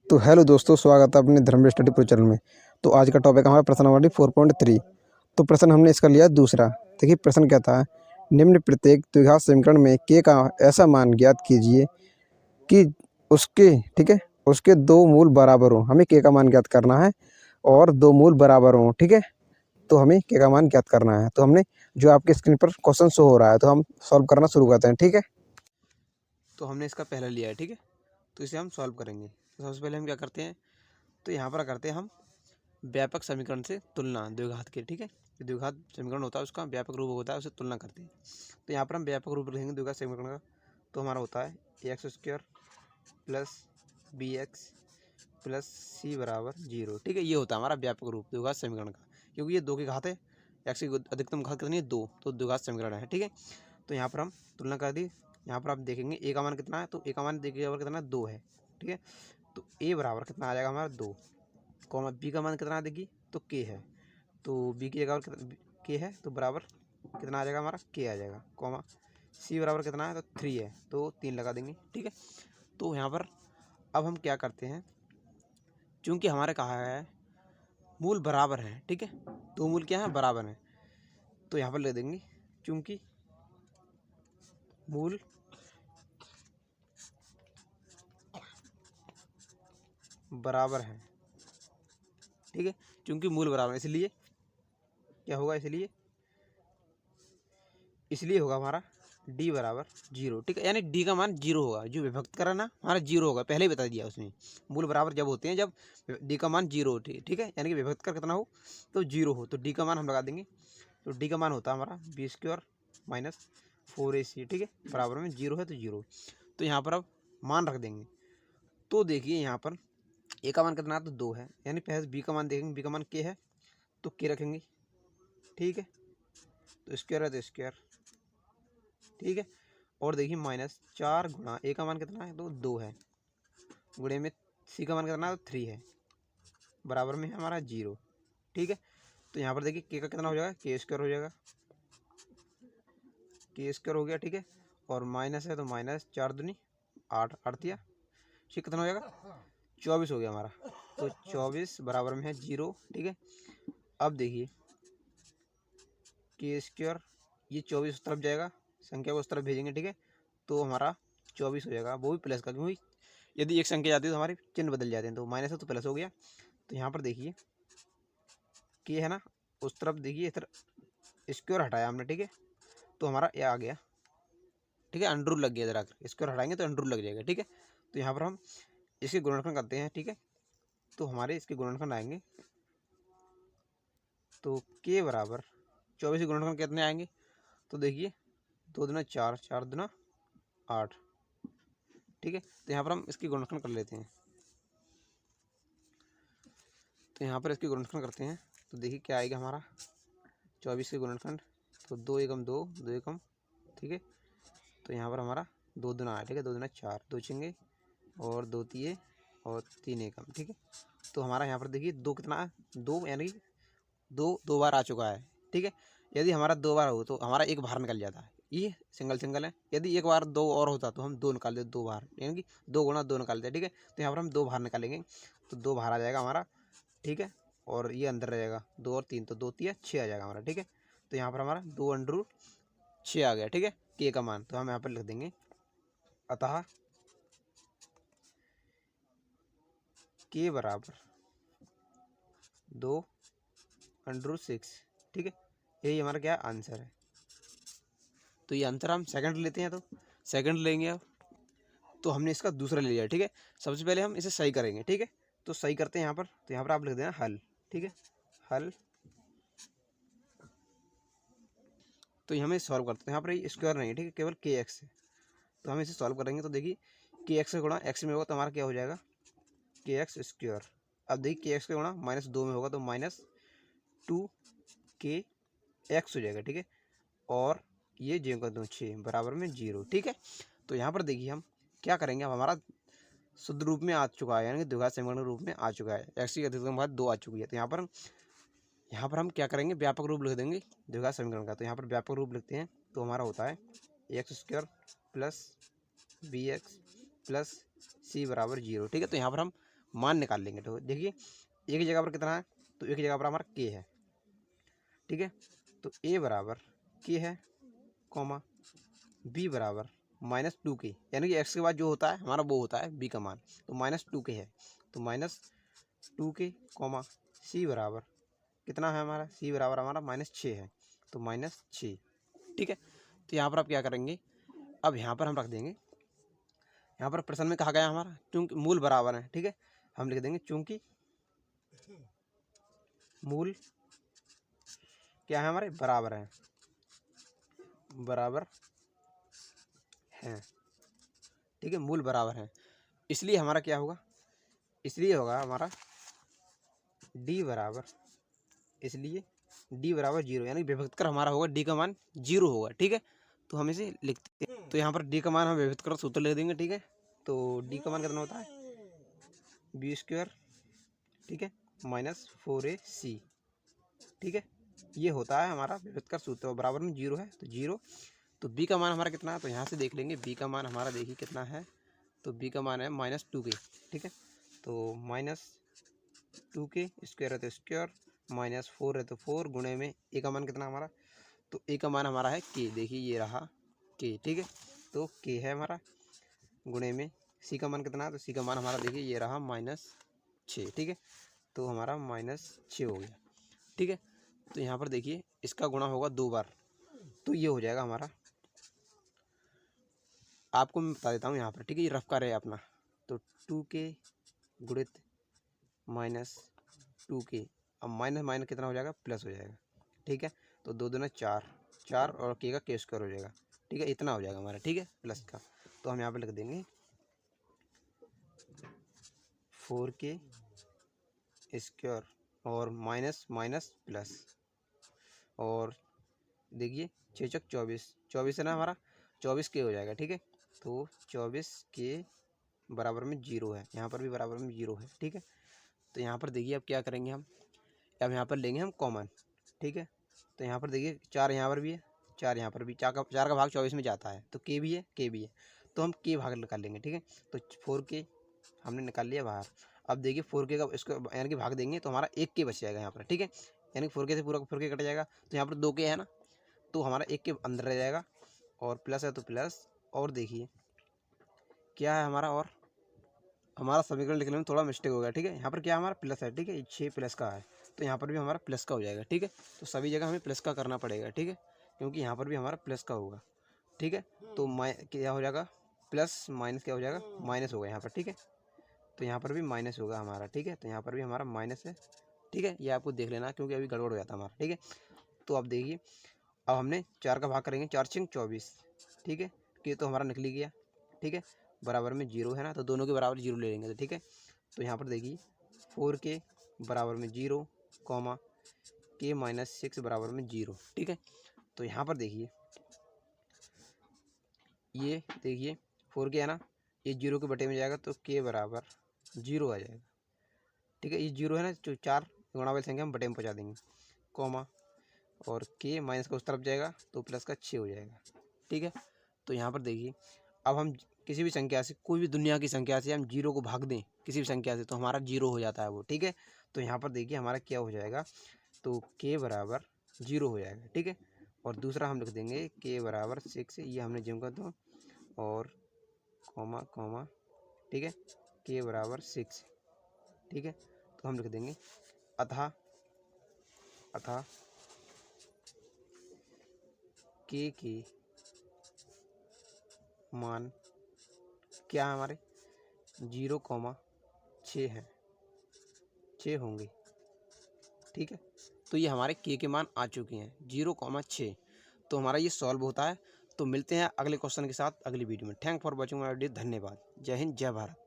तो हेलो दोस्तों, स्वागत है अपने धर्म स्टडी प्रो चैनल में। तो आज का टॉपिक हमारा प्रश्न नंबर 4.3। तो प्रश्न हमने इसका लिया दूसरा। देखिए प्रश्न क्या था। निम्न प्रत्येक द्विघात समीकरण में के का ऐसा मान ज्ञात कीजिए कि उसके ठीक है उसके दो मूल बराबर हों। हमें के का मान ज्ञात करना है और दो मूल बराबर हों। ठीक है, तो हमें के का मान ज्ञात करना है। तो हमने जो आपके स्क्रीन पर क्वेश्चन शो हो रहा है, तो हम सॉल्व करना शुरू करते हैं। ठीक है, तो हमने इसका पहला लिया है। ठीक है, तो इसे हम सॉल्व करेंगे। तो सबसे पहले हम क्या करते हैं, तो यहाँ पर करते हैं हम व्यापक समीकरण से तुलना द्विघात के। ठीक है, जो द्विघात समीकरण होता है उसका व्यापक रूप होता है, उसे तुलना करते हैं। तो यहाँ पर हम व्यापक रूप लिखेंगे द्विघात समीकरण का। तो हमारा होता है x² प्लस bx प्लस सी बराबर 0। ठीक है, ये होता है हमारा व्यापक रूप द्विघात समीकरण का, क्योंकि ये दो की घात है। x की अधिकतम घात कितनी है, 2, तो द्विघात समीकरण है। ठीक है, तो यहाँ पर हम तुलना कर दी। यहाँ पर आप देखेंगे ए का मान कितना है, तो ए का मान देखिए बराबर कितना है, 2 है। ठीक है, तो ए बराबर कितना आ जाएगा हमारा 2, कॉमा बी का मान कितना देखिए, तो के है, तो बी की जगह पर के है, तो बराबर कितना आ जाएगा हमारा, के आ जाएगा, कॉमा सी बराबर कितना है, तो 3 है, तो 3 लगा देंगे। ठीक है, तो यहाँ पर अब हम क्या करते हैं, चूँकि हमारे कहा है मूल बराबर है। ठीक है, दो मूल क्या है, बराबर है, तो यहाँ पर ले देंगे चूँकि मूल बराबर है। ठीक है, चूँकि मूल बराबर है, इसलिए क्या होगा, इसलिए होगा हमारा डी बराबर 0। ठीक है, यानी डी का मान 0 होगा। जो विभक्त करा ना हमारा 0 होगा, पहले ही बता दिया उसमें। मूल बराबर जब होते हैं, जब डी का मान 0 हो। ठीक है, यानी कि विभक्त कर कितना हो, तो 0 हो, तो डी का मान हम लगा देंगे। तो डी का मान होता है हमारा b² माइनस 4ac। ठीक है, बराबर में 0 है, तो 0। तो यहाँ पर अब मान रख देंगे। तो देखिए यहाँ पर ए का मान कितना है, तो 2 है, यानी पहले बी का मान देखेंगे, बी का मान के है, तो के रखेंगे। ठीक है, तो स्क्वायर है, तो स्क्वायर। ठीक है, और देखिए -4 गुणा ए का मान कितना है, तो 2 है, गुणे में सी का मान कितना है, तो 3 है, बराबर में है हमारा 0। ठीक है, तो यहाँ पर देखिए के का कितना हो जाएगा, के² हो जाएगा, के² हो गया। ठीक है, और माइनस है, तो -4 दूनी 8, 8 दिया, ठीक कितना हो जाएगा, 24 हो गया हमारा, तो 24 बराबर में है 0। ठीक है, अब देखिए के², ये 24 उस तरफ जाएगा, संख्या को उस तरफ भेजेंगे। ठीक है, तो हमारा 24 हो जाएगा, वो भी प्लस का, क्योंकि यदि एक संख्या जाती है तो हमारे चिन्ह बदल जाते हैं, तो माइनस है तो प्लस हो गया। तो यहाँ पर देखिए के है ना, उस तरफ देखिए, इधर स्क्वायर हटाया हमने। ठीक है, तो हमारा ये आ गया। ठीक है, अंडर रूट लग गया, इधर आकर स्क्वायर हटाएंगे तो अंडर रूट लग जाएगा। ठीक है, तो यहाँ पर हम इसके गुणनखंड करते हैं। ठीक है, तो हमारे इसके गुणनखंड आएंगे, तो के बराबर 24 के गुणनखंड कितने आएंगे, तो देखिए 2 दूना 4, 4 दूना 8। ठीक है, तो यहाँ पर हम इसकी गुणनखंड कर लेते हैं। तो यहाँ पर इसकी गुणनखंड करते हैं, तो देखिए क्या आएगा हमारा, 24 के गुणनखंड, तो 2 एकम 2, 2 एकम। ठीक है, तो यहाँ पर हमारा 2 दूना 8। ठीक है, 2 दूना 4, 2 छिंगे और 2 तिये और 3 एकम। ठीक है, तो हमारा यहाँ पर देखिए 2 कितना है, 2, यानी 2 बार आ चुका है। ठीक है, यदि हमारा 2 बार हो तो हमारा एक बाहर निकल जाता है, ये सिंगल सिंगल है। यदि एक बार 2 और होता तो हम 2 निकाल देते, 2 बार, यानी कि 2 गुणा 2 निकालते हैं। ठीक है, तो यहाँ पर हम 2 बाहर निकालेंगे, तो 2 बाहर आ जाएगा हमारा। ठीक है, और ये अंदर रहेगा 2 और 3, तो 2 तिया 6 आ जाएगा हमारा। ठीक है, तो यहाँ पर हमारा 2√6 आ गया। ठीक है, के का मान, तो हम यहाँ पर लिख देंगे, अतः के बराबर 2√6। ठीक है, यही हमारा क्या आंसर है। तो ये आंसर हम सेकंड लेते हैं, तो सेकंड लेंगे अब, तो हमने इसका दूसरा ले लिया। ठीक है, सबसे पहले हम इसे सही करेंगे। ठीक है, तो सही करते हैं यहाँ पर, तो यहाँ पर आप लिख देना हल। ठीक है, हल। तो ये हमें सॉल्व करते हैं, यहाँ पर ये स्क्वायर नहीं है। ठीक है, केवल के एक्स है, तो हम इसे सॉल्व करेंगे। तो देखिए के एक्स का गुणा एक्स में होगा, तो हमारा क्या हो जाएगा, के x²। अब देखिए के एक्स का गुणा -2 में होगा, तो -2 के x हो जाएगा। ठीक है, और ये जो कर दूँ 6 बराबर में 0। ठीक है, तो यहाँ पर देखिए हम क्या करेंगे, अब हमारा शुद्ध रूप में आ चुका है, यानी कि द्विघात समीकरण रूप में आ चुका है। एक्स की अधिकतम घात 2 आ चुकी है, तो यहाँ पर हम क्या करेंगे, व्यापक रूप लिख देंगे द्विघात समीकरण का। तो यहाँ पर व्यापक रूप लिखते हैं, तो हमारा होता है x² प्लस bx प्लस सी बराबर 0। ठीक है, तो यहाँ पर हम मान निकाल लेंगे। तो देखिए एक जगह पर कितना है, तो एक जगह पर हमारा के है, ठीक है। तो ए बराबर के है, कॉमा बी बराबर -2k, यानी कि एक्स के बाद जो होता है हमारा वो होता है बी का मान। तो -2k है, तो -2k, कॉमा सी बराबर कितना है हमारा, सी बराबर हमारा -6 है, तो -6, ठीक है। तो यहाँ पर आप क्या करेंगे, अब यहाँ पर हम रख देंगे, यहाँ पर प्रश्न में कहा गया हमारा चूंकि मूल बराबर है, ठीक है, हम लिख देंगे चूंकि मूल क्या है हमारे, बराबर है, बराबर है, ठीक है, मूल बराबर है, इसलिए हमारा क्या होगा, इसलिए होगा हमारा डी बराबर, इसलिए डी बराबर 0, यानी विभक्त कर हमारा होगा डी का मान 0 होगा, ठीक है। तो हम इसे लिखते हैं, तो यहाँ पर डी का मान हम विभक्त कर सूत्र लिख देंगे, ठीक है। तो डी का मान कितना होता है, b², ठीक है, -4ac, ठीक है, ये होता है हमारा विभक्त कर सूत्र, बराबर में 0 है, तो 0। तो बी का मान हमारा कितना है, तो यहाँ से देख लेंगे बी का मान हमारा, देखिए कितना है, तो बी का मान है -2k, ठीक है। तो -2k, स्क्वायर है तो स्क्वायर, -4 है तो 4, गुणे में ए का मान कितना हमारा, तो ए का मान हमारा है के, देखिए ये रहा के, ठीक है। तो के है हमारा, गुणे में सी का मान कितना है, तो सी का मान हमारा देखिए ये रहा -6, ठीक है। तो हमारा -6 हो गया, ठीक है। तो यहाँ पर देखिए इसका गुणा होगा 2 बार, तो ये हो जाएगा हमारा, आपको मैं बता देता हूँ यहाँ पर, ठीक है, ये रफ का है अपना, तो 2k गुणित -2k, अब माइनस माइनस कितना हो जाएगा, प्लस हो जाएगा, ठीक है। तो 2 दूना 4, 4 और के का के स्क्वायर हो जाएगा, ठीक है, इतना हो जाएगा हमारा, ठीक है, प्लस का। तो हम यहाँ पर लिख देंगे 4k स्क्वायर और माइनस माइनस प्लस, और देखिए 6 चौक 24, 24 है ना हमारा, 24 के हो जाएगा, ठीक है। तो 24 के बराबर में 0 है, यहाँ पर भी बराबर में 0 है, ठीक है। तो यहाँ पर देखिए अब क्या करेंगे हम, अब यहाँ पर लेंगे हम कॉमन, ठीक है। तो यहाँ पर देखिए 4 यहाँ पर भी है, 4 यहाँ पर भी, 4 का भाग 24 में जाता है, तो के भी है, के भी है, तो हम के भाग निकाल लेंगे, ठीक है। तो 4k हमने निकाल लिया बाहर। अब देखिए 4k का इसको यानी कि भाग देंगे तो हमारा 1k बच जाएगा यहाँ पर, ठीक है, यानी कि 4k से पूरा 4k कट जाएगा, तो यहाँ पर 2k है ना, तो हमारा 1k अंदर रह जाएगा, और प्लस है तो प्लस, और देखिए क्या है हमारा, और हमारा समीकरण लिखने में थोड़ा मिस्टेक हो गया, ठीक है। यहाँ पर क्या हमारा प्लस है, ठीक है, 6 प्लस का है, तो यहाँ पर भी हमारा प्लस का हो जाएगा, ठीक है। तो सभी जगह हमें प्लस का करना पड़ेगा, ठीक है, क्योंकि यहाँ पर भी हमारा प्लस का होगा, ठीक है। तो क्या हो जाएगा, प्लस माइनस क्या हो जाएगा, माइनस होगा यहाँ पर, ठीक है। तो यहाँ पर भी माइनस होगा हमारा, ठीक है, तो यहाँ पर भी हमारा माइनस है, ठीक है, ये आपको देख लेना क्योंकि अभी गड़बड़ हो जाता है हमारा, ठीक है। तो अब देखिए अब हमने 4 का भाग करेंगे, 4 6 24, ठीक है, कि तो हमारा निकल गया, ठीक है, बराबर में 0 है ना, तो दोनों के बराबर 0 ले लेंगे, तो ठीक है। तो यहाँ पर देखिए 4k बराबर में 0, कॉमा k -6 बराबर में 0, ठीक है। तो यहाँ पर देखिए ये देखिए 4k है ना, ये 0 के बटे में जाएगा तो k बराबर 0 आ जाएगा, ठीक है। ये 0 है ना, जो 4 गुणा वाली संख्या हम बटे में पहुँचा देंगे, कॉमा और k माइनस का उस तरफ जाएगा तो प्लस का 6 हो जाएगा, ठीक है। तो यहाँ पर देखिए अब हम किसी भी संख्या से, कोई भी दुनिया की संख्या से हम 0 को भाग दें किसी भी संख्या से, तो हमारा 0 हो जाता है वो, ठीक है। तो यहाँ पर देखिए हमारा क्या हो जाएगा, तो k बराबर 0 हो जाएगा, ठीक है। और दूसरा हम लिख देंगे k बराबर 6, ये हमने जिम कर दो, और कॉमा कॉमा, ठीक है, k बराबर 6, ठीक है। तो हम लिख देंगे अतः k की मान क्या है हमारे 0,6 है, 6 होंगे, ठीक है। तो ये हमारे k के मान आ चुके हैं 0,6, तो हमारा ये सॉल्व होता है। तो मिलते हैं अगले क्वेश्चन के साथ अगली वीडियो में। Thank for watching my video, धन्यवाद, जय हिंद, जय भारत।